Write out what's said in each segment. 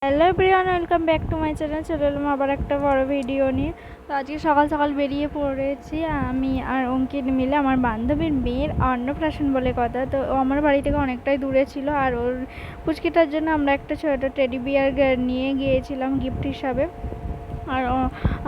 Hello everyone, welcome back to my channel. চলে এলাম আবার একটা বড় ভিডিও নিয়ে। তো আজকে সকাল সকাল বেরিয়ে পড়েছি আমি আর অঙ্কিত মিলে। আমার বান্ধবীর মেয়ের অন্নপ্রাশন বলে কথা। তো ও আমার বাড়ি থেকে অনেকটাই দূরে ছিল, আর ওর পুচকিটার জন্য আমরা একটা ছোটো টেডি বিয়ার নিয়ে গিয়েছিলাম গিফট হিসাবে। আর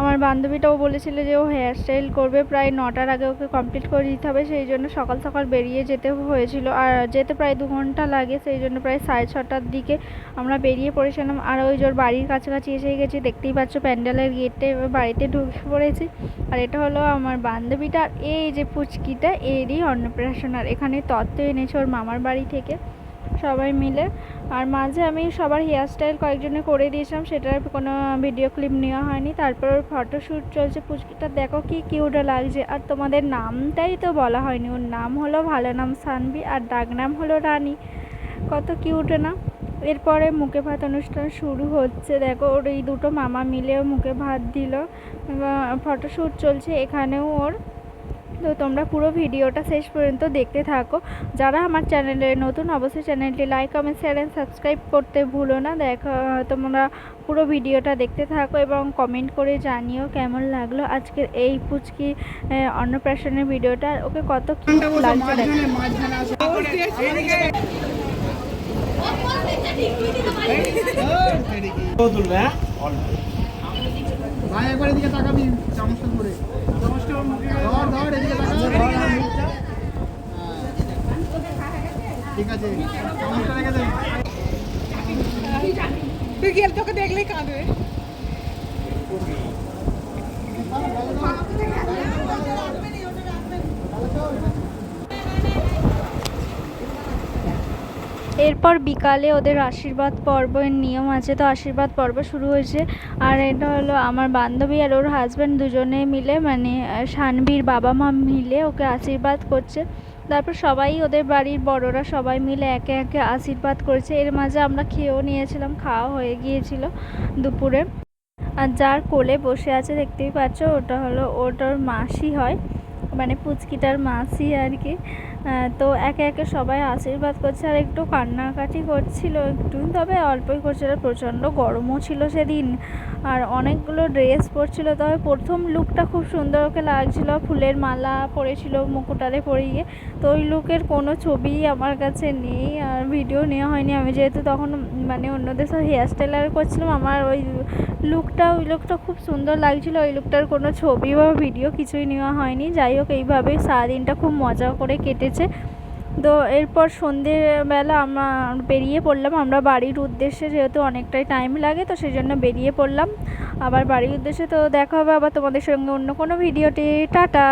আমার বান্ধবীটাও বলেছিল যে ও হেয়ার স্টাইল করবে, প্রায় 9টার আগে ওকে কমপ্লিট করে দিতে হবে, সেই জন্য সকাল সকাল বেরিয়ে যেতে হয়েছিল। আর যেতে প্রায় 2 ঘন্টা লাগে, সেই জন্য প্রায় 6:30টার দিকে আমরা বেরিয়ে পড়েছিলাম। আর ওই জোর বাড়ির কাছাকাছি এসে গেছি, দেখতেই পাচ্ছ প্যান্ডেলের গেটে বাড়িতে ঢুকে পড়েছি। আর এটা হলো আমার বান্ধবীটার এই যে পুচকিটা, এরই অন্নপ্রাশন। আর এখানে তত্ত্ব এনেছে ওর মামার বাড়ি থেকে সবাই মিলে। আর মাঝে আমি সবার হেয়ার স্টাইল কয়েকজনে করে দিয়েছিলাম, সেটার কোনো ভিডিও ক্লিপ নেওয়া হয়নি। তারপর ওর ফটোশ্যুট চলছে। পুচকিটা দেখো কি কিউট লাগছে। আর তোমাদের নামটাই তো বলা হয়নি, ওর নাম হলো ভালো নাম সানভি, আর ডাক নাম হলো রানী। কত কিউট না। এরপরে মুখে ভাত অনুষ্ঠান শুরু হচ্ছে। দেখো ওর এই দুটো মামা মিলে মুখে ভাত দিল, ফটোশ্যুট চলছে এখানেও ওর। তো তোমরা পুরো ভিডিওটা শেষ পর্যন্ত দেখতে থাকো। যারা আমার চ্যানেলে নতুন, অবশ্যই চ্যানেলটি like, comment, share and subscribe করতে ভুলো না। দেখো তোমরা পুরো ভিডিওটা দেখতে থাকো এবং কমেন্ট করে জানিও কেমন লাগলো আজকের এই পুচকি অন্নপ্রাশনের ভিডিওটা। ওকে কত কিউট লাগছে দেখো। ভাই একবার এদিকে তাকাবি, চামচটা ধরে ধর ধর এদিকে তাকা। ঠিক আছে, চামচটা রেখে দে। তুই গেল, তোকে দেখলেই কাঁদবে। এরপর বিকালে ওদের আশীর্বাদ পর্বের নিয়ম আছে, তো আশীর্বাদ পর্ব শুরু হয়েছে। আর এটা হলো আমার বান্ধবী আর ওর হাজব্যান্ড দুজনে মিলে, মানে সানভীর বাবা মা মিলে ওকে আশীর্বাদ করছে। তারপর সবাই ওদের বাড়ির বড়রা সবাই মিলে একে একে আশীর্বাদ করছে। এর মাঝে আমরা খেয়েও নিয়েছিলাম, খাওয়া হয়ে গিয়েছিল দুপুরে। আর যার কোলে বসে আছে দেখতেই পাচ্ছ, ওটা হলো ওটার মাসি হয়, মানে পুচকিটার মাসি আর কি। তো একে একে সবাই আশীর্বাদ করছে। আর একটু কান্নাকাটি করছিল একটু, তবে অল্পই করছিল। প্রচণ্ড গরমও ছিল সেদিন, আর অনেকগুলো ড্রেস পরছিল। তবে প্রথম লুকটা খুব সুন্দর ওকে লাগছিল, ফুলের মালা পরেছিল মুকুটারে পরিয়ে। তো ওই লুকের কোনো ছবি আমার কাছে নেই, আর ভিডিও নেওয়া হয়নি। আমি যেহেতু তখন মানে অন্যদের সাথে হেয়ার স্টাইলার করছিলাম, আমার ওই লুকটা খুব সুন্দর লাগছিল। ওই লুকটার কোনো ছবি বা ভিডিও কিছুই নেওয়া হয়নি। যাই হোক, এইভাবেই সারাদিনটা খুব মজা করে কেটেছে। তো এরপর সন্ধেবেলা আমরা বেরিয়ে পড়লাম আমরা বাড়ির উদ্দেশ্যে, যেহেতু অনেকটাই টাইম লাগে, তো সেই জন্য বেরিয়ে পড়লাম আবার বাড়ির উদ্দেশ্যে। তো দেখা হবে আবার তোমাদের সঙ্গে অন্য কোনো ভিডিওতে। টাটা।